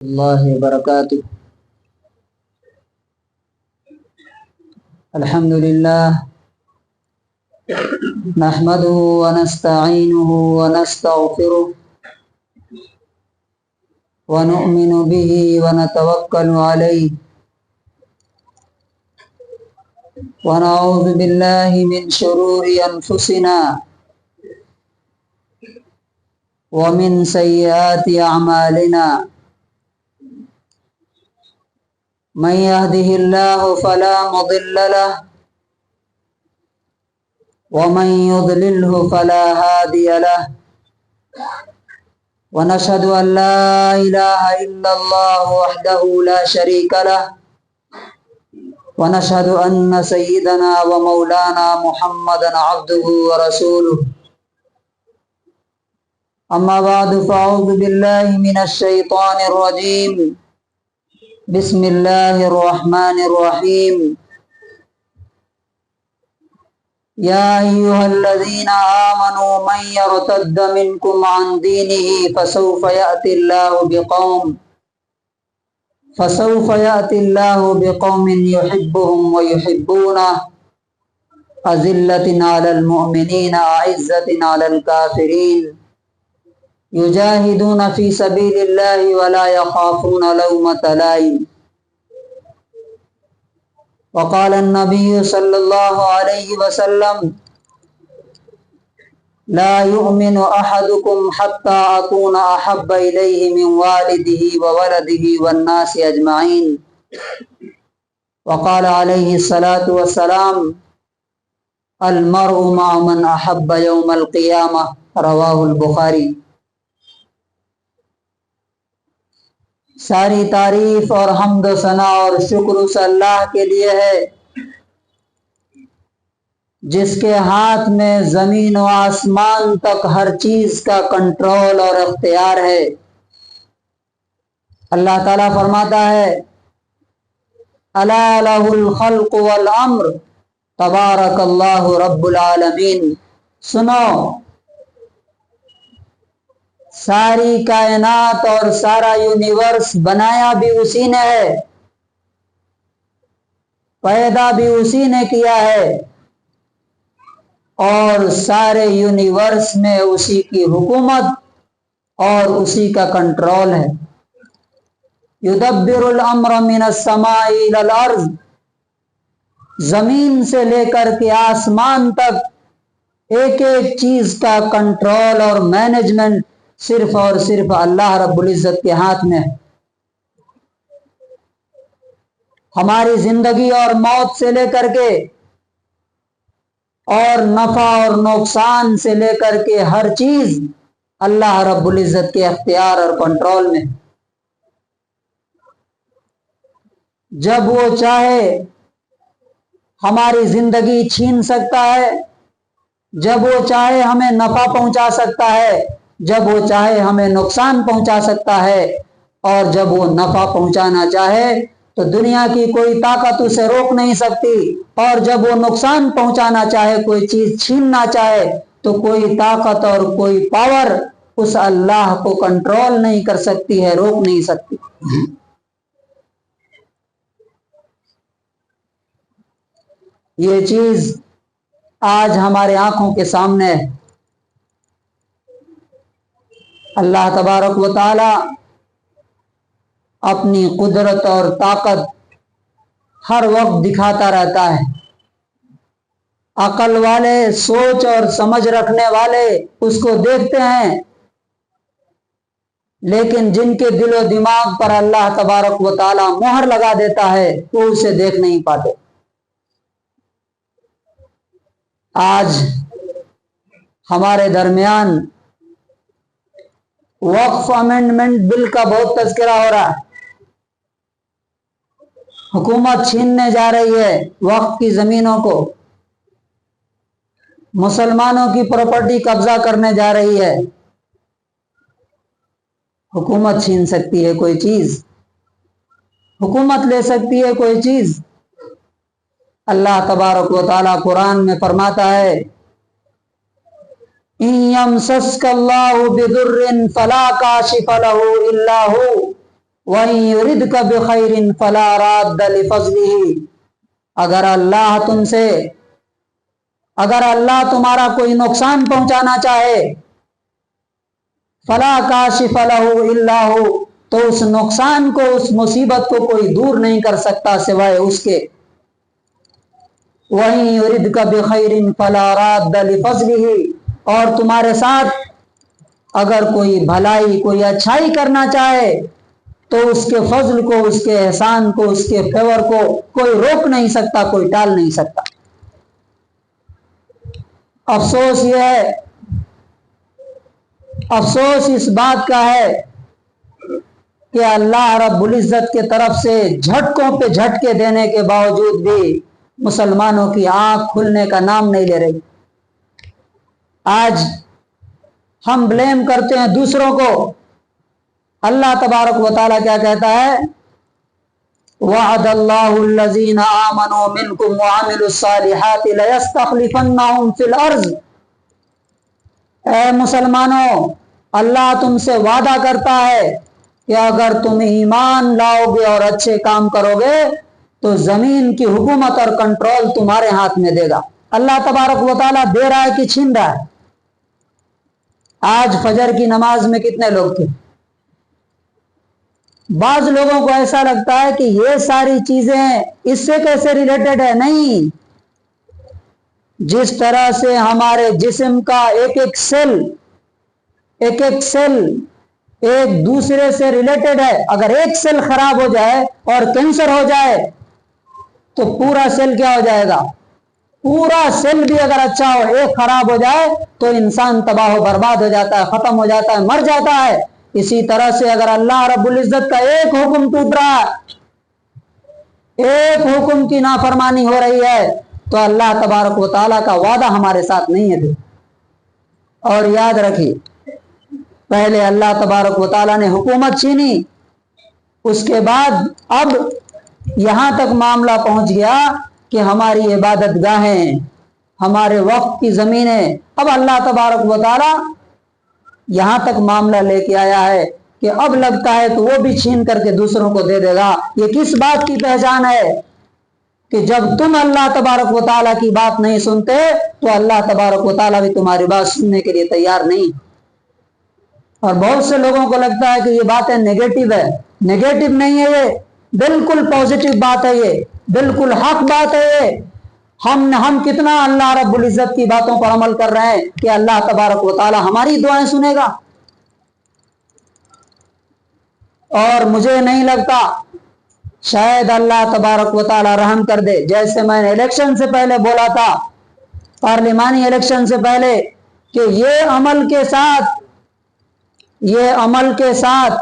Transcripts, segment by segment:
اللہ وبرکاتہ۔ الحمد للہ نحمده ونستعینه ونستغفره ونؤمن به ونتوکل علیہ ونعوذ باللہ من شرور انفسنا ومن سیئات اعمالنا من يهده الله فلا مضل له ومن يضلله فلا هادي له ونشهد أن لا إله إلا الله وحده لا شريك له ونشهد أن سيدنا ومولانا محمدا عبده ورسوله أما بعد فأعوذ بالله من الشيطان الرجيم بسم الله الرحمن الرحيم يا أيها الذين آمنوا من يرتد منكم عن دينه فسوف يأتي الله بقوم يحبهم ويحبونه أذلة على المؤمنين أعزة على الكافرين يجاهدون في سبيل الله ولا يخافون لومة لائم وقال النبي صلى الله عليه وسلم لا يؤمن أحدكم حتى أكون أحب إليه من والده وولده والناس أجمعين وقال عليه الصلاة والسلام المرء مع من أحب يوم القيامة رواه البخاري۔ ساری تعریف اور حمد و ثنا اور شکر اس اللہ کے لیے ہے جس کے ہاتھ میں زمین و آسمان تک ہر چیز کا کنٹرول اور اختیار ہے۔ اللہ تعالیٰ فرماتا ہے الا لہ الخلق والامر تبارک اللہ رب العالمین، سنو ساری کائنات اور سارا یونیورس بنایا بھی اسی نے ہے، پیدا بھی اسی نے کیا ہے، اور سارے یونیورس میں اسی کی حکومت اور اسی کا کنٹرول ہے۔ یدبر الامر من السماء الى الارض، زمین سے لے کر کے آسمان تک ایک ایک چیز کا کنٹرول اور مینجمنٹ صرف اور صرف اللہ رب العزت کے ہاتھ میں ہے۔ ہماری زندگی اور موت سے لے کر کے اور نفع اور نقصان سے لے کر کے ہر چیز اللہ رب العزت کے اختیار اور کنٹرول میں۔ جب وہ چاہے ہماری زندگی چھین سکتا ہے، جب وہ چاہے ہمیں نفع پہنچا سکتا ہے، جب وہ چاہے ہمیں نقصان پہنچا سکتا ہے، اور جب وہ نفع پہنچانا چاہے تو دنیا کی کوئی طاقت اسے روک نہیں سکتی، اور جب وہ نقصان پہنچانا چاہے، کوئی چیز چھیننا چاہے تو کوئی طاقت اور کوئی پاور اس اللہ کو کنٹرول نہیں کر سکتی ہے، روک نہیں سکتی۔ یہ چیز آج ہمارے آنکھوں کے سامنے ہے۔ اللہ تبارک و تعالی اپنی قدرت اور طاقت ہر وقت دکھاتا رہتا ہے۔ عقل والے، سوچ اور سمجھ رکھنے والے اس کو دیکھتے ہیں، لیکن جن کے دل و دماغ پر اللہ تبارک و تعالی مہر لگا دیتا ہے وہ اسے دیکھ نہیں پاتے۔ آج ہمارے درمیان وقف امینڈمنٹ بل کا بہت تذکرہ ہو رہا ہے۔ حکومت چھیننے جا رہی ہے وقف کی زمینوں کو، مسلمانوں کی پراپرٹی قبضہ کرنے جا رہی ہے۔ حکومت چھین سکتی ہے کوئی چیز؟ حکومت لے سکتی ہے کوئی چیز؟ اللہ تبارک و تعالی قرآن میں فرماتا ہے إن يمسسك الله بضر فلا كاشف له إلا هو وَإِن يُرِدْكَ بِخَيْرٍ فَلَا رَادَّ لِفَضْلِهِ، اگر اللہ تمہارا کوئی نقصان پہنچانا چاہے، فَلَا كَاشِفَ لَهُ إِلَّا هُوَ، تو اس نقصان کو، اس مصیبت کو کوئی دور نہیں کر سکتا سوائے اس کے۔ وَإِن يُرِدْكَ بِخَيْرٍ فَلَا رَادَّ لِفَضْلِهِ، اور تمہارے ساتھ اگر کوئی بھلائی، کوئی اچھائی کرنا چاہے تو اس کے فضل کو، اس کے احسان کو، اس کے فیور کو کوئی روک نہیں سکتا، کوئی ٹال نہیں سکتا۔ افسوس یہ ہے، افسوس اس بات کا ہے کہ اللہ رب العزت کے طرف سے جھٹکوں پہ جھٹکے دینے کے باوجود بھی مسلمانوں کی آنکھ کھلنے کا نام نہیں لے رہی۔ آج ہم بلیم کرتے ہیں دوسروں کو، اللہ تبارک و تعالیٰ کیا کہتا ہے؟ وَعَدَ اللَّهُ الَّذِينَ آمَنُوا مِنْكُمْ وَعَمِلُوا الصَّالِحَاتِ لَيَسْتَخْلِفَنَّهُمْ فِي الْأَرْضِ، اے مسلمانوں، اللہ تم سے وعدہ کرتا ہے کہ اگر تم ایمان لاؤ گے اور اچھے کام کرو گے تو زمین کی حکومت اور کنٹرول تمہارے ہاتھ میں دے گا۔ اللہ تبارک و تعالیٰ دے رہا ہے کہ چھین رہا ہے؟ آج فجر کی نماز میں کتنے لوگ تھے؟ بعض لوگوں کو ایسا لگتا ہے کہ یہ ساری چیزیں اس سے کیسے ریلیٹڈ ہے؟ نہیں، جس طرح سے ہمارے جسم کا ایک ایک سیل ایک دوسرے سے ریلیٹڈ ہے، اگر ایک سیل خراب ہو جائے اور کینسر ہو جائے تو پورا سیل کیا ہو جائے گا؟ پورا سیل بھی اگر اچھا ہو، ایک خراب ہو جائے تو انسان تباہ و برباد ہو جاتا ہے، ختم ہو جاتا ہے، مر جاتا ہے۔ اسی طرح سے اگر اللہ رب العزت کا ایک حکم ٹوٹ رہا ہے، ایک حکم کی نافرمانی ہو رہی ہے، تو اللہ تبارک و تعالیٰ کا وعدہ ہمارے ساتھ نہیں ہے۔ اور یاد رکھیے، پہلے اللہ تبارک و تعالیٰ نے حکومت چھینی، اس کے بعد اب یہاں تک معاملہ پہنچ گیا کہ ہماری عبادت گاہیں، ہمارے وقت کی زمینیں، اب اللہ تبارک و تعالیٰ یہاں تک معاملہ لے کے آیا ہے کہ اب لگتا ہے کہ وہ بھی چھین کر کے دوسروں کو دے دے گا۔ یہ کس بات کی پہچان ہے؟ کہ جب تم اللہ تبارک و تعالیٰ کی بات نہیں سنتے تو اللہ تبارک و تعالیٰ بھی تمہاری بات سننے کے لیے تیار نہیں۔ اور بہت سے لوگوں کو لگتا ہے کہ یہ باتیں نیگیٹو ہے، نیگیٹو نہیں ہے، یہ بالکل پازیٹو بات ہے، یہ بالکل حق بات ہے۔ یہ ہم کتنا اللہ رب العزت کی باتوں پر عمل کر رہے ہیں کہ اللہ تبارک و تعالیٰ ہماری دعائیں سنے گا؟ اور مجھے نہیں لگتا، شاید اللہ تبارک و تعالیٰ رحم کر دے۔ جیسے میں نے الیکشن سے پہلے بولا تھا، پارلیمانی الیکشن سے پہلے، کہ یہ عمل کے ساتھ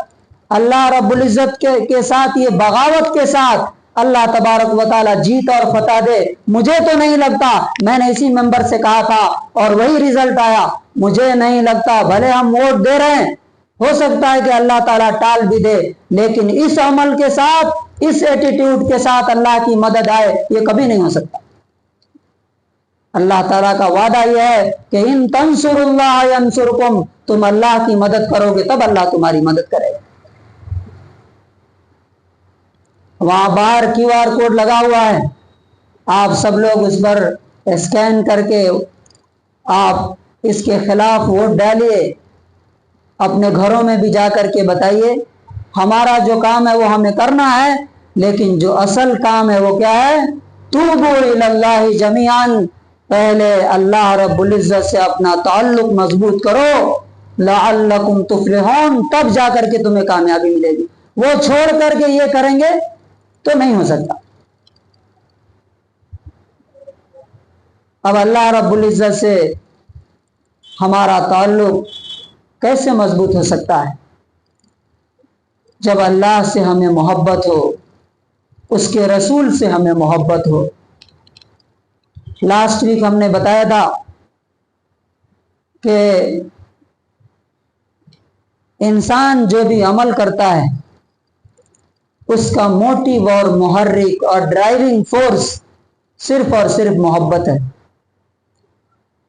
اللہ رب العزت کے ساتھ، یہ بغاوت کے ساتھ اللہ تبارک و تعالیٰ جیت اور فتح دے۔ مجھے تو نہیں لگتا، میں نے اسی ممبر سے کہا تھا اور وہی رزلٹ آیا، مجھے نہیں لگتا، بھلے ہم ووٹ دے رہے ہیں، ہو سکتا ہے کہ اللہ تعالیٰ ٹال بھی دے، لیکن اس عمل کے ساتھ، اس ایٹیٹیوڈ کے ساتھ اللہ کی مدد آئے، یہ کبھی نہیں ہو سکتا۔ اللہ تعالیٰ کا وعدہ یہ ہے کہ ان تنصر اللہ ینصرکم، تم اللہ کی مدد کرو گے تب اللہ تمہاری مدد کرے گا۔ وہاں باہر QR کوڈ لگا ہوا ہے، آپ سب لوگ اس پر اسکین کر کے آپ اس کے خلاف ووٹ ڈالیے، اپنے گھروں میں بھی جا کر کے بتائیے۔ ہمارا جو کام ہے وہ ہمیں کرنا ہے، لیکن جو اصل کام ہے وہ کیا ہے؟ توبوا الی اللہ جمیعا، پہلے اللہ رب العزت سے اپنا تعلق مضبوط کرو، لعلکم تفلحون، تب جا کر کے تمہیں کامیابی ملے گی۔ وہ چھوڑ کر کے یہ کریں گے تو نہیں ہو سکتا۔ اب اللہ رب العزت سے ہمارا تعلق کیسے مضبوط ہو سکتا ہے؟ جب اللہ سے ہمیں محبت ہو، اس کے رسول سے ہمیں محبت ہو۔ لاسٹ ویک ہم نے بتایا تھا کہ انسان جو بھی عمل کرتا ہے اس کا موٹیو اور محرک اور ڈرائیونگ فورس صرف اور صرف محبت ہے۔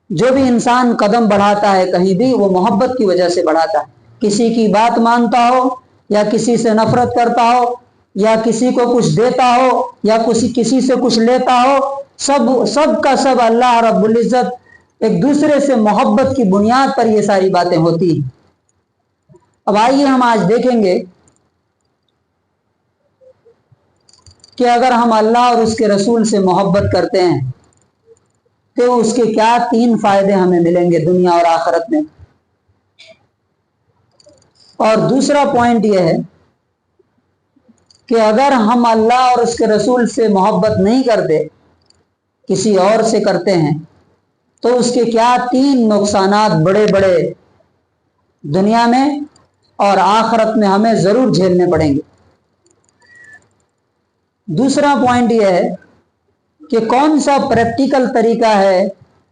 جو بھی انسان قدم بڑھاتا ہے کہیں بھی، وہ محبت کی وجہ سے بڑھاتا ہے۔ کسی کی بات مانتا ہو، या किसी से नफरत करता हो या किसी को कुछ देता हो या किसी से कुछ लेता हो, सब का सब अल्लाह रब्बुल इज्जत एक दूसरे से मोहब्बत की बुनियाद पर ये सारी बातें होती हैं। अब आइए हम आज देखेंगे कि अगर हम अल्लाह और उसके रसूल से मोहब्बत करते हैं तो उसके क्या 3 फायदे हमें मिलेंगे दुनिया और आखिरत में। और दूसरा पॉइंट यह है कि अगर हम अल्लाह और उसके रसूल से मोहब्बत नहीं करते, किसी और से करते हैं, तो उसके क्या 3 नुकसानात बड़े बड़े दुनिया में और आखिरत में हमें जरूर झेलने पड़ेंगे। दूसरा पॉइंट यह है कि कौन सा प्रैक्टिकल तरीका है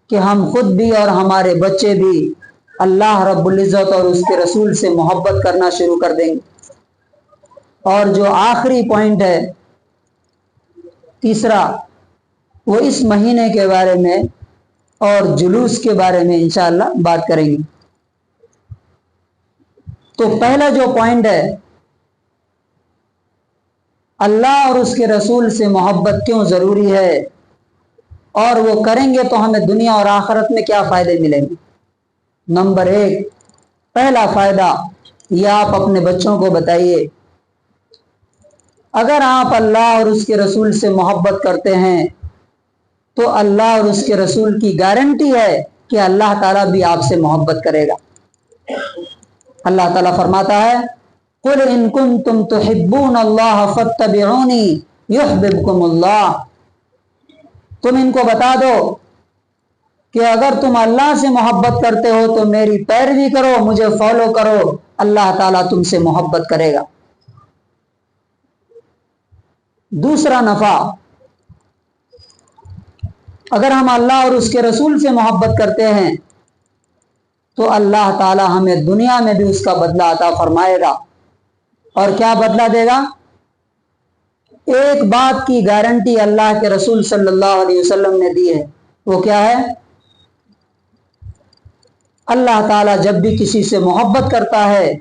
कि हम खुद भी और हमारे बच्चे भी अल्लाह रब्बुल इज़्ज़त और उसके रसूल से मोहब्बत करना शुरू कर देंगे। और जो आखिरी पॉइंट है तीसरा, वो इस महीने के बारे में और जुलूस के बारे में इंशाअल्लाह बात करेंगे। तो पहला जो पॉइंट है, अल्लाह और उसके रसूल से मोहब्बत क्यों ज़रूरी है और वो करेंगे तो हमें दुनिया और आखिरत में क्या फ़ायदे मिलेंगे। नंबर 1, पहला फ़ायदा, यह आप अपने बच्चों को बताइए, अगर आप अल्लाह और उसके रसूल से मोहब्बत करते हैं तो अल्लाह और उसके रसूल की गारंटी है कि अल्लाह ताला भी आपसे मोहब्बत करेगा। अल्लाह ताला फरमाता है, कुल इन कुंतुम तुहिब्बून अल्लाह फत्तबिऊनी युहब्बिबकुमुल्लाह। तुम इनको बता दो कि अगर तुम अल्लाह से मोहब्बत करते हो तो मेरी पैरवी करो, मुझे फॉलो करो, अल्लाह ताला तुमसे मोहब्बत करेगा। दूसरा नफा, अगर हम अल्लाह और उसके रसूल से मोहब्बत करते हैं तो अल्लाह ताला हमें दुनिया में भी उसका बदला अता फरमाएगा। और क्या बदला देगा? एक बात की गारंटी अल्लाह के रसूल सल्लल्लाहु अलैहि वसल्लम ने दी है, वो क्या है? अल्लाह ताला जब भी किसी से मोहब्बत करता है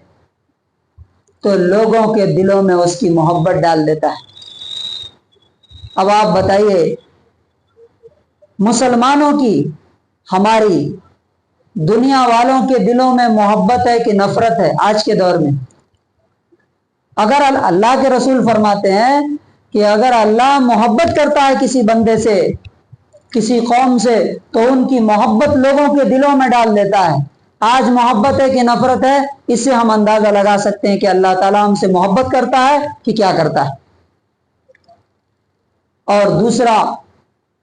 तो लोगों के दिलों में उसकी मोहब्बत डाल देता है। अब आप बताइए, मुसलमानों की, हमारी, दुनिया वालों के दिलों में मोहब्बत है कि नफरत है आज के दौर में? अगर अल्लाह के रसूल फरमाते हैं कि अगर अल्लाह मोहब्बत करता है किसी बंदे से, किसी कौम से, तो उनकी मोहब्बत लोगों के दिलों में डाल देता है। आज मोहब्बत है कि नफरत है, इससे हम अंदाजा लगा सकते हैं कि अल्लाह ताला हमसे मोहब्बत करता है कि क्या करता है। और दूसरा,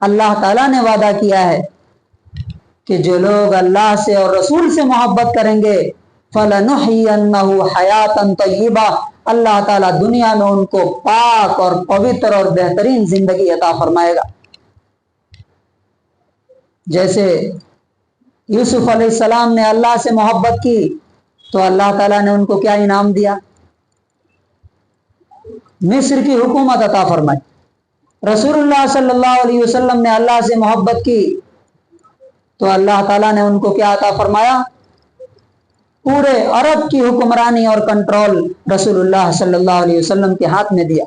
अल्लाह ताला ने वादा किया है कि जो लोग अल्लाह से और रसूल से मोहब्बत करेंगे फलनुहयिन्नहु हयातन तय्यिबा, अल्लाह ताला दुनिया में उनको पाक और पवित्र और बेहतरीन जिंदगी अता फरमाएगा। जैसे यूसुफ अलैहिस्सलाम ने अल्लाह से मोहब्बत की तो अल्लाह ताला ने उनको क्या इनाम दिया? मिस्र की हुकूमत अता फरमाई। रसूलुल्लाह सल्लल्लाहु अलैहि वसल्लम ने अल्लाह से मोहब्बत की तो अल्लाह ताला ने उनको क्या अता फरमाया? पूरे अरब की हुक्मरानी और कंट्रोल रसूलुल्लाह सल्लल्लाहु अलैहि वसल्लम के हाथ में दिया।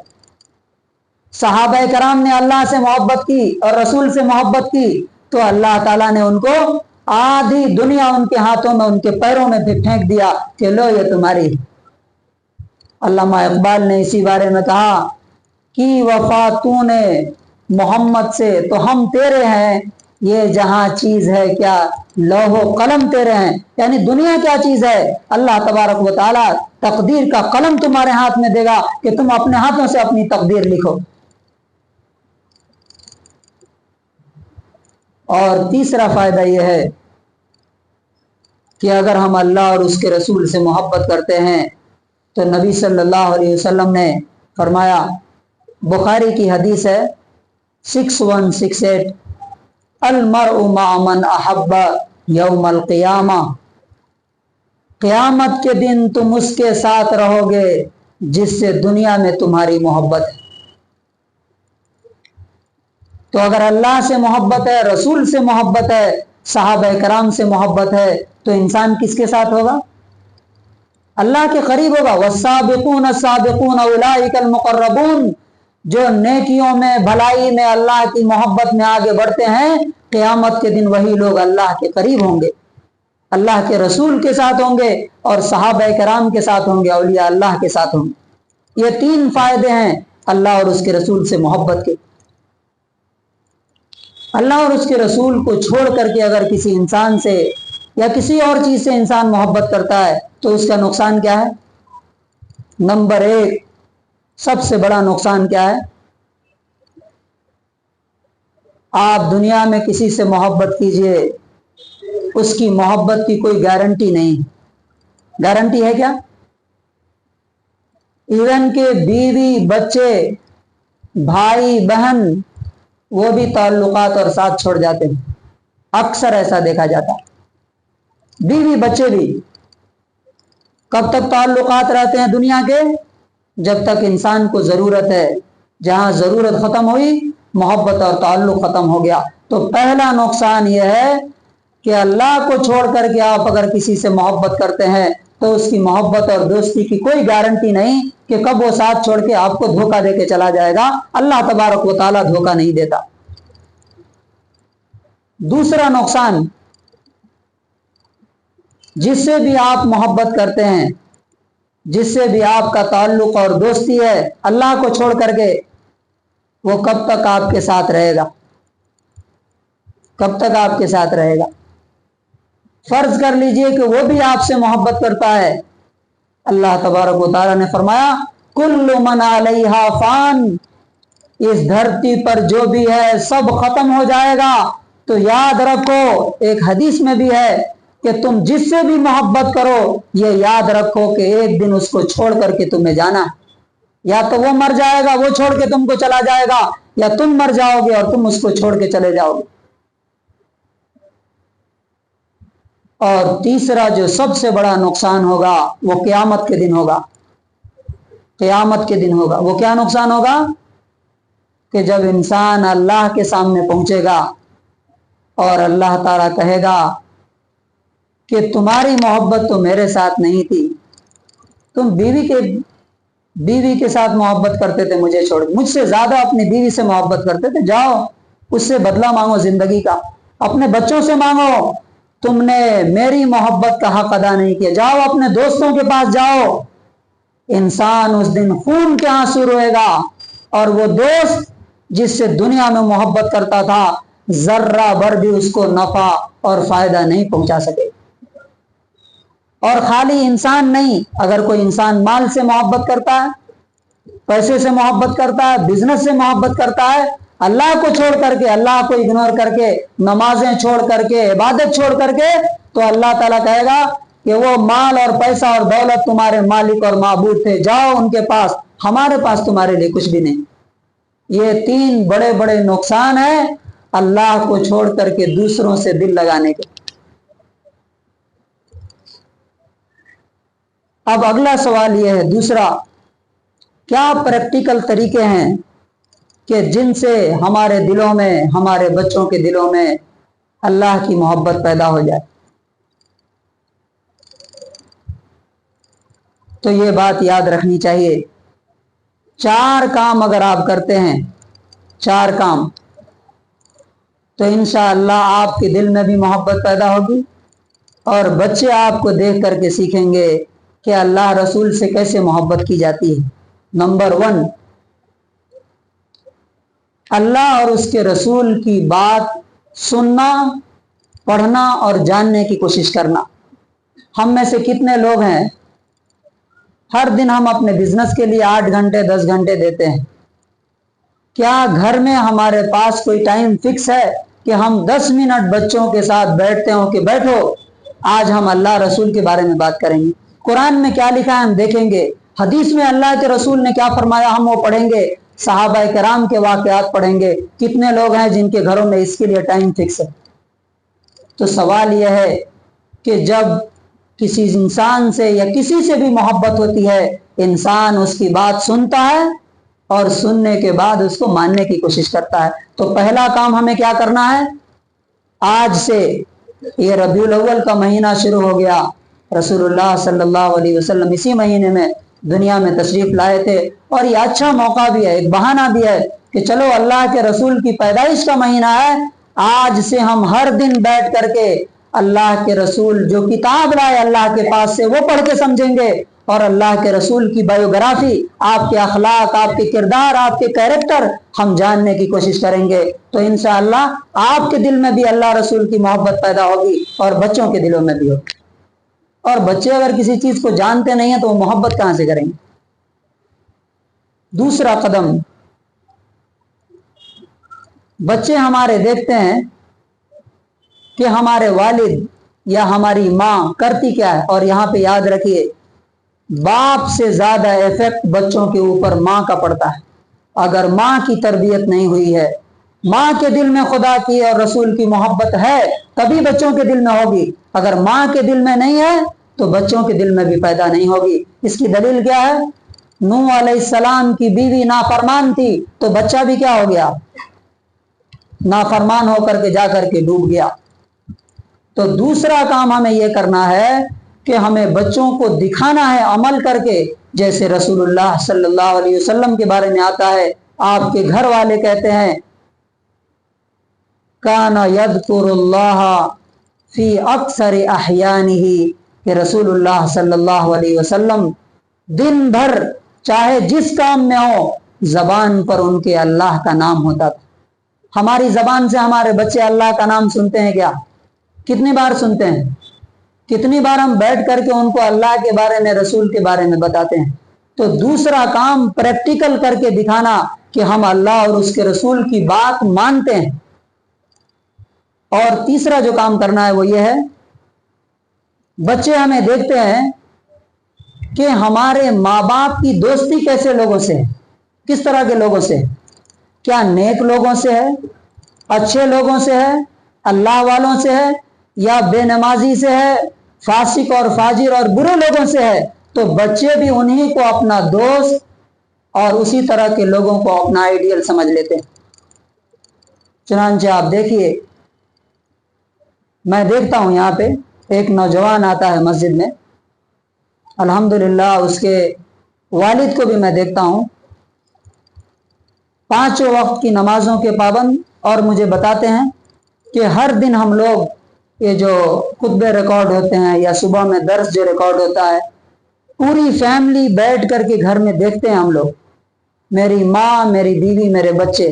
सहाबा कराम ने अल्लाह से मोहब्बत की और रसूल से मोहब्बत की तो अल्लाह ताला ने उनको आधी दुनिया उनके हाथों में, उनके पैरों में फेंक दिया कि लो ये तुम्हारी। अल्लामा इकबाल ने इसी बारे में कहा कि वफा तूने मोहम्मद से तो हम तेरे हैं, ये जहां चीज है क्या लौहो कलम तेरे हैं। यानी दुनिया क्या चीज है? अल्लाह तबारक व तआला तकदीर का कलम तुम्हारे हाथ में देगा कि तुम अपने हाथों से अपनी तकदीर लिखो। और तीसरा फायदा यह है कि अगर हम अल्लाह और उसके रसूल से मोहब्बत करते हैं तो नबी सल्लल्लाहु अलैहि वसल्लम ने फरमाया, बुखारी की हदीस है 6168, अल मरउ मअ मन अहब्बा यौमल क़ियामा, क़यामत के दिन तुम उसके साथ रहोगे जिससे दुनिया में तुम्हारी मोहब्बत है। तो अगर अल्लाह से मोहब्बत है, रसूल से मोहब्बत है, सहाबा कराम से मोहब्बत है, तो इंसान किसके साथ होगा? अल्लाह के करीब होगा। वस्साबिकून अस्साबिकून उलाइकल मुक़र्रबून, जो नेकियों में भलाई में अल्लाह की मोहब्बत में आगे बढ़ते हैं, क़यामत के दिन वही लोग अल्लाह के करीब होंगे, अल्लाह के रसूल के साथ होंगे और सहाबा कराम के साथ होंगे, औलिया अल्लाह के साथ होंगे। ये 3 फायदे हैं अल्लाह और उसके रसूल से मोहब्बत के। अल्लाह और उसके रसूल को छोड़ करके अगर किसी इंसान से या किसी और चीज से इंसान मोहब्बत करता है तो उसका नुकसान क्या है? नंबर 1 सबसे बड़ा नुकसान क्या है? आप दुनिया में किसी से मोहब्बत कीजिए, उसकी मोहब्बत की कोई गारंटी नहीं। गारंटी है क्या? इवन के बीवी बच्चे भाई बहन वो भी ताल्लुकात और साथ छोड़ जाते हैं, अक्सर ऐसा देखा जाता है। बीवी बच्चे भी कब तक ताल्लुकात रहते हैं दुनिया के? जब तक इंसान को जरूरत है। जहां जरूरत खत्म हुई, मोहब्बत और ताल्लुक खत्म हो गया। तो पहला नुकसान यह है कि अल्लाह को छोड़ करके आप अगर किसी से मोहब्बत करते हैं तो उसकी मोहब्बत और दोस्ती की कोई गारंटी नहीं कि कब वो साथ छोड़ के आपको धोखा देके चला जाएगा। अल्लाह तबारक व तआला धोखा नहीं देता। दूसरा नुकसान, जिससे भी आप मोहब्बत करते हैं, जिससे भी आपका ताल्लुक और दोस्ती है, अल्लाह को छोड़ करके वो कब तक आपके साथ रहेगा? कब तक आपके साथ रहेगा? फर्ज कर लीजिए कि वो भी आपसे मोहब्बत करता है। अल्लाह तबारक व तआला ने फरमाया कुल्लु मन अलैहा फान, इस धरती पर जो भी है सब खत्म हो जाएगा। तो याद रखो, एक हदीस में भी है कि तुम जिससे भी मोहब्बत करो ये याद रखो कि एक दिन उसको छोड़ करके तुम्हें जाना है। या तो वो मर जाएगा, वो छोड़ के तुमको चला जाएगा, या तुम मर जाओगे और तुम उसको छोड़ के चले जाओगे। और तीसरा जो सबसे बड़ा नुकसान होगा वो क़यामत के दिन होगा। क़यामत के दिन होगा। वो क्या नुकसान होगा? कि जब इंसान अल्लाह के सामने पहुंचेगा और अल्लाह ताला कहेगा कि तुम्हारी मोहब्बत तो मेरे साथ नहीं थी, तुम बीवी के साथ मोहब्बत करते थे, मुझे छोड़, मुझसे ज्यादा अपनी बीवी से मोहब्बत करते थे, जाओ उससे बदला मांगो जिंदगी का, अपने बच्चों से मांगो, तुमने मेरी मोहब्बत का हक अदा नहीं किया, जाओ अपने दोस्तों के पास जाओ। इंसान उस दिन खून के आंसू रोएगा और वो दोस्त जिससे दुनिया में मोहब्बत करता था जर्रा भर भी उसको नफा और फायदा नहीं पहुंचा सके। और खाली इंसान नहीं, अगर कोई इंसान माल से मोहब्बत करता है, पैसे से मोहब्बत करता है, बिजनेस से मोहब्बत करता है, अल्लाह को छोड़ करके, अल्लाह को इग्नोर करके, नमाजें छोड़ करके, इबादत छोड़ करके, तो अल्लाह ताला कहेगा कि वो माल और पैसा और दौलत तुम्हारे मालिक और माबूद थे, जाओ उनके पास, हमारे पास तुम्हारे लिए कुछ भी नहीं। ये 3 बड़े बड़े नुकसान है अल्लाह को छोड़ करके दूसरों से दिल लगाने के। अब अगला सवाल यह है, दूसरा, क्या प्रैक्टिकल तरीके हैं कि जिनसे हमारे दिलों में, हमारे बच्चों के दिलों में अल्लाह की मोहब्बत पैदा हो जाए? तो ये बात याद रखनी चाहिए। 4 काम अगर आप करते हैं, 4 काम, तो इंशाअल्लाह आपके दिल में भी मोहब्बत पैदा होगी और बच्चे आपको देख करके सीखेंगे कि अल्लाह रसूल से कैसे मोहब्बत की जाती है। नंबर 1, अल्लाह और उसके रसूल की बात सुनना, पढ़ना और जानने की कोशिश करना। हम में से कितने लोग हैं, हर दिन हम अपने बिजनेस के लिए 8 घंटे 10 घंटे देते हैं। क्या घर में हमारे पास कोई टाइम फिक्स है कि हम 10 मिनट बच्चों के साथ बैठते हो कि बैठो आज हम अल्लाह रसूल के बारे में बात करेंगे, कुरान में क्या लिखा है हम देखेंगे, हदीस में अल्लाह के रसूल ने क्या फरमाया हम वो पढ़ेंगे, सहाबा कराम के वाकयात पढ़ेंगे। कितने लोग हैं जिनके घरों में इसके लिए टाइम फिक्स है? तो सवाल यह है कि जब किसी इंसान से या किसी से भी मोहब्बत होती है, इंसान उसकी बात सुनता है और सुनने के बाद उसको मानने की कोशिश करता है। तो पहला काम हमें क्या करना है? आज से ये रबीउल अव्वल का महीना शुरू हो गया, रसूलुल्लाह सल्लल्लाहु अलैहि वसल्लम इसी महीने में दुनिया में तशरीफ लाए थे। और ये अच्छा मौका भी है, एक बहाना भी है कि चलो अल्लाह के रसूल की पैदाइश का महीना है, आज से हम हर दिन बैठ करके अल्लाह के रसूल जो किताब लाए अल्लाह के पास से वो पढ़ के समझेंगे, और अल्लाह के रसूल की बायोग्राफी, आपके अखलाक, आपके किरदार, आपके कैरेक्टर हम जानने की कोशिश करेंगे। तो इंशाअल्लाह आपके दिल में भी अल्लाह रसूल की मोहब्बत पैदा होगी और बच्चों के दिलों में भी होगी। और बच्चे अगर किसी चीज को जानते नहीं है तो वो मोहब्बत कहां से करेंगे। दूसरा कदम, बच्चे हमारे देखते हैं कि हमारे वालिद या हमारी माँ करती क्या है, और यहां पे याद रखिए बाप से ज्यादा इफेक्ट बच्चों के ऊपर माँ का पड़ता है। अगर माँ की तरबियत नहीं हुई है, माँ के दिल में खुदा की और रसूल की मोहब्बत है तभी बच्चों के दिल में होगी। अगर माँ के दिल में नहीं है तो बच्चों के दिल में भी पैदा नहीं होगी। इसकी दलील क्या है? नूह अलैहिस्सलाम की बीवी नाफरमान थी तो बच्चा भी क्या हो गया? नाफरमान होकर के जाकर के डूब गया। तो दूसरा काम हमें यह करना है कि हमें बच्चों को दिखाना है अमल करके, जैसे रसूलुल्लाह सल्लल्लाहु अलैहि वसल्लम के बारे में आता है, आपके घर वाले कहते हैं काना यज़कुरुल्लाह फी अक्सर अहयानिही, कि रसूलुल्लाह सल्लल्लाहु अलैहि वसल्लम दिन भर चाहे जिस काम में हो जबान पर उनके अल्लाह का नाम होता था। हमारी जबान से हमारे बच्चे अल्लाह का नाम सुनते हैं क्या? कितनी बार सुनते हैं? कितनी बार हम बैठ करके उनको अल्लाह के बारे में, रसूल के बारे में बताते हैं? तो दूसरा काम प्रैक्टिकल करके दिखाना कि हम अल्लाह और उसके रसूल की बात मानते हैं। और तीसरा जो काम करना है वो ये है, बच्चे हमें देखते हैं कि हमारे माँ बाप की दोस्ती कैसे लोगों से है, किस तरह के लोगों से, क्या नेक लोगों से है, अच्छे लोगों से है, अल्लाह वालों से है, या बेनमाजी से है, फासिक और फाजिर और बुरे लोगों से है। तो बच्चे भी उन्हीं को अपना दोस्त और उसी तरह के लोगों को अपना आइडियल समझ लेते हैं। चुनांचे आप देखिए, मैं देखता हूं यहाँ पे एक नौजवान आता है मस्जिद में, अल्हम्दुलिल्लाह उसके वालिद को भी मैं देखता हूं, 5 वक्त की नमाजों के पाबंद, और मुझे बताते हैं कि हर दिन हम लोग ये जो खुतबे रिकॉर्ड होते हैं या सुबह में दर्स जो रिकॉर्ड होता है, पूरी फैमिली बैठ करके घर में देखते हैं हम लोग, मेरी माँ, मेरी बीवी, मेरे बच्चे।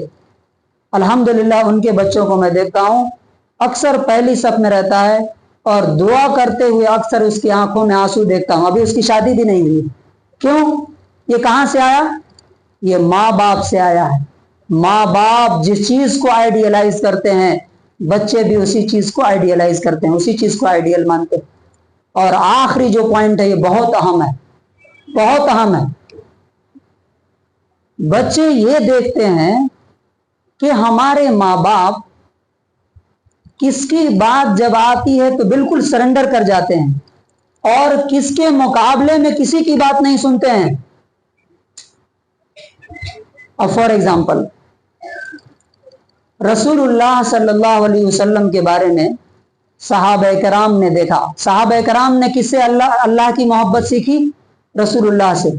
अल्हम्दुलिल्लाह उनके बच्चों को मैं देखता हूँ अक्सर पहली सफ में रहता है और दुआ करते हुए अक्सर उसकी आंखों में आंसू देखता हूँ। अभी उसकी शादी भी नहीं हुई। क्यों? ये कहाँ से आया? ये माँ बाप से आया है। माँ बाप जिस चीज को आइडियलाइज करते हैं बच्चे भी उसी चीज को आइडियलाइज करते हैं, उसी चीज को आइडियल मानते हैं। और आखिरी जो पॉइंट है ये बहुत अहम है, बहुत अहम है। बच्चे ये देखते हैं कि हमारे माँ बाप किसकी बात जब आती है तो बिल्कुल सरेंडर कर जाते हैं और किसके मुकाबले में किसी की बात नहीं सुनते हैं। अब फॉर एग्जाम्पल रसूलुल्लाह सल्लल्लाहु अलैहि वसल्लम के बारे में सहाबा कराम ने देखा। सहाबा कराम ने किससे अल्लाह की मोहब्बत सीखी? रसूलुल्लाह से।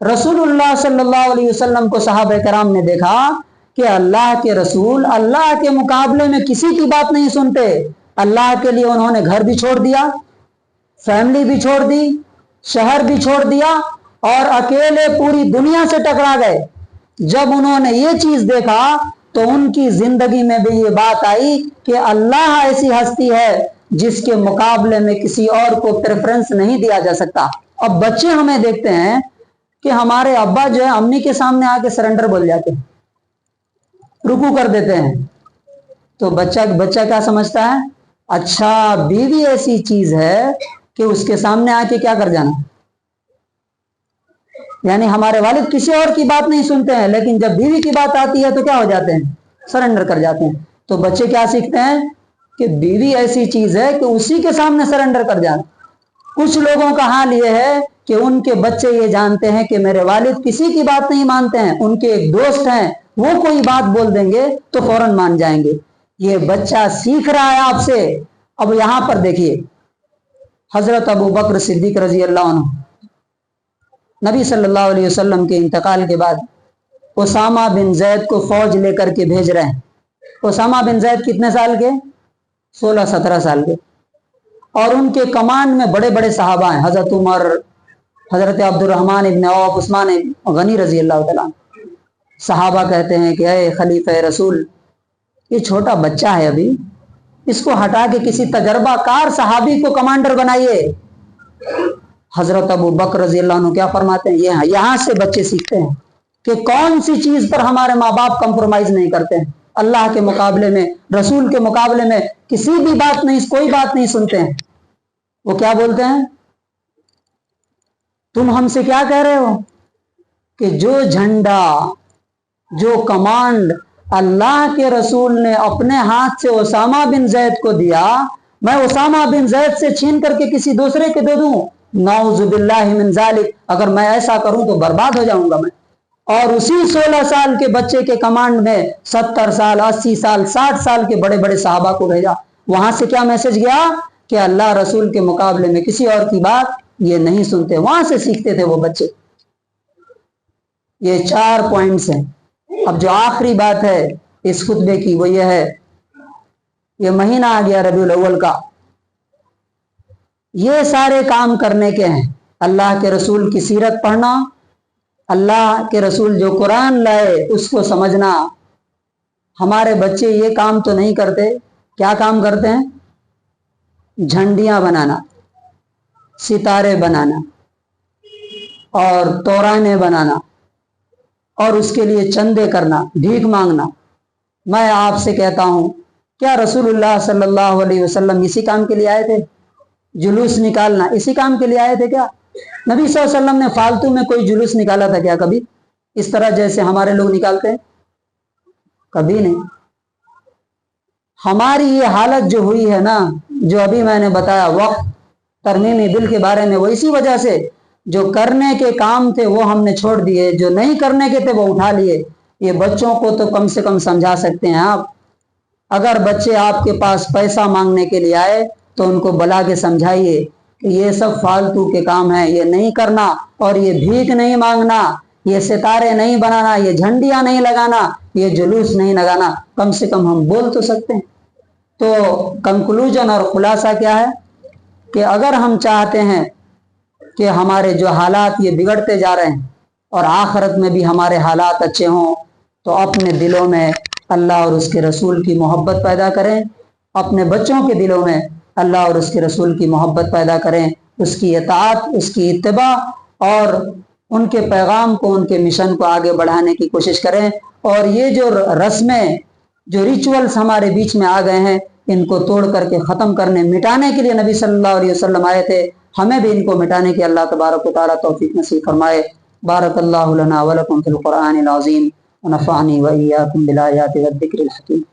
रसूलुल्लाह सल्लल्लाहु अलैहि वसल्लम को सहाबा कराम ने देखा कि अल्लाह के रसूल अल्लाह के मुकाबले में किसी की बात नहीं सुनते। अल्लाह के लिए उन्होंने घर भी छोड़ दिया, फैमिली भी छोड़ दी, शहर भी छोड़ दिया और अकेले पूरी दुनिया से टकरा गए। जब उन्होंने ये चीज देखा तो उनकी जिंदगी में भी ये बात आई कि अल्लाह ऐसी हस्ती है जिसके मुकाबले में किसी और को प्रेफरेंस नहीं दिया जा सकता। अब बच्चे हमें देखते हैं कि हमारे अब्बा जो है अम्मी के सामने आके सरेंडर बोल जाते हैं, रुकू कर देते हैं। तो बच्चा क्या समझता है? अच्छा बीवी ऐसी चीज है कि उसके सामने आके क्या कर जाना। यानी हमारे वालिद किसी और की बात नहीं सुनते हैं, लेकिन जब बीवी की बात आती है तो क्या हो जाते हैं? सरेंडर कर जाते हैं। तो बच्चे क्या सीखते हैं कि बीवी ऐसी चीज है कि उसी के सामने सरेंडर कर जाना। कुछ लोगों का हाल ये है कि उनके बच्चे ये जानते हैं कि मेरे वालिद किसी की बात नहीं मानते हैं, उनके एक दोस्त हैं वो कोई बात बोल देंगे तो फौरन मान जाएंगे। ये बच्चा सीख रहा है आपसे। अब यहां पर देखिए, हजरत अबू बकर सिद्दीक रजी अल्लाह अन्हु, नबी सल्लल्लाहु अलैहि वसल्लम के इंतकाल के बाद उसामा बिन जैद को फौज लेकर के भेज रहे हैं। उसामा बिन जैद कितने साल के? 16-17 साल के। और उनके कमांड में बड़े बड़े सहाबा हैं, हजरत उमर, हजरत अब्दुर्रहमान इब्न औफ, उस्मान गनी रजी अल्लाह तआला। सहाबा कहते हैं कि अय खलीफा रसूल, ये छोटा बच्चा है अभी, इसको हटा के किसी तजर्बाकार सहाबी को कमांडर बनाइए। हजरत अबू बकर रजी अल्लाह अन्हु क्या फरमाते हैं? ये यहाँ से बच्चे सीखते हैं कि कौन सी चीज पर हमारे माँ बाप कंप्रोमाइज नहीं करते हैं। अल्लाह के मुकाबले में, रसूल के मुकाबले में किसी भी बात नहीं, कोई बात नहीं सुनते हैं। वो क्या बोलते हैं? तुम हमसे क्या कह रहे हो कि जो झंडा, जो कमांड अल्लाह के रसूल ने अपने हाथ से उसामा बिन जैद को दिया, मैं उसामा बिन जैद से छीन करके किसी दूसरे के दे दूं? नाउजुबिल्लाहि मिन जालिक, अगर मैं ऐसा करूं तो बर्बाद हो जाऊंगा मैं। और उसी 16 साल के बच्चे के कमांड में 70 साल, 80 साल, 60 साल के बड़े बड़े सहाबा को भेजा। वहां से क्या मैसेज गया कि अल्लाह रसूल के मुकाबले में किसी और की बात ये नहीं सुनते। वहां से सीखते थे वो बच्चे। ये 4 पॉइंट्स हैं। अब जो आखिरी बात है इस खुतबे की वो ये है, ये महीना आ गया रबीउल अव्वल का, ये सारे काम करने के हैं। अल्लाह के रसूल की सीरत पढ़ना, अल्लाह के रसूल जो कुरान लाए उसको समझना। हमारे बच्चे ये काम तो नहीं करते। क्या काम करते हैं? झंडियां बनाना, सितारे बनाना और तोराने बनाना और उसके लिए चंदे करना, भीख मांगना। मैं आपसे कहता हूं, क्या रसूलुल्लाह सल्लल्लाहु अलैहि वसल्लम इसी काम के लिए आए थे? जुलूस निकालना इसी काम के लिए आए थे क्या? नबी सल्लल्लाहु अलैहि वसल्लम ने फालतू में कोई जुलूस निकाला था क्या कभी? इस तरह जैसे हमारे लोग निकालते हैं? कभी नहीं। हमारी ये हालत जो हुई है ना, जो अभी मैंने बताया वक्त तरमीमी बिल के बारे में, वो इसी वजह से जो करने के काम थे वो हमने छोड़ दिए, जो नहीं करने के थे वो उठा लिए। ये बच्चों को तो कम से कम समझा सकते हैं आप। अगर बच्चे आपके पास पैसा मांगने के लिए आए तो उनको बुला के समझाइए कि ये सब फालतू के काम है, ये नहीं करना, और ये भीख नहीं मांगना, ये सितारे नहीं बनाना, ये झंडियां नहीं लगाना, ये जुलूस नहीं लगाना। कम से कम हम बोल तो सकते हैं। तो कंक्लूजन और खुलासा क्या है कि अगर हम चाहते हैं कि हमारे जो हालात ये बिगड़ते जा रहे हैं और आखिरत में भी हमारे हालात अच्छे हों, तो अपने दिलों में अल्लाह और उसके रसूल की मोहब्बत पैदा करें। अपने बच्चों के दिलों में अल्लाह और उसके रसूल की मोहब्बत पैदा करें, उसकी इताअत, उसकी इत्तिबा और उनके पैगाम को, उनके मिशन को आगे बढ़ाने की कोशिश करें। और ये जो रस्में, जो रिचुअल्स हमारे बीच में आ गए हैं, इनको तोड़ करके ख़त्म करने, मिटाने के लिए नबी सल्लल्लाहु अलैहि वसल्लम आए थे। हमें भी इनको मिटाने की अल्लाह तबारक व तआला तौफीक नसीब फरमाए। बारकल्लाहु लना व लकुम फिल कुरानिल अज़ीम व नफ़अनी व इय्याकुम बिल आयाति व ज़िक्रिल हकीम।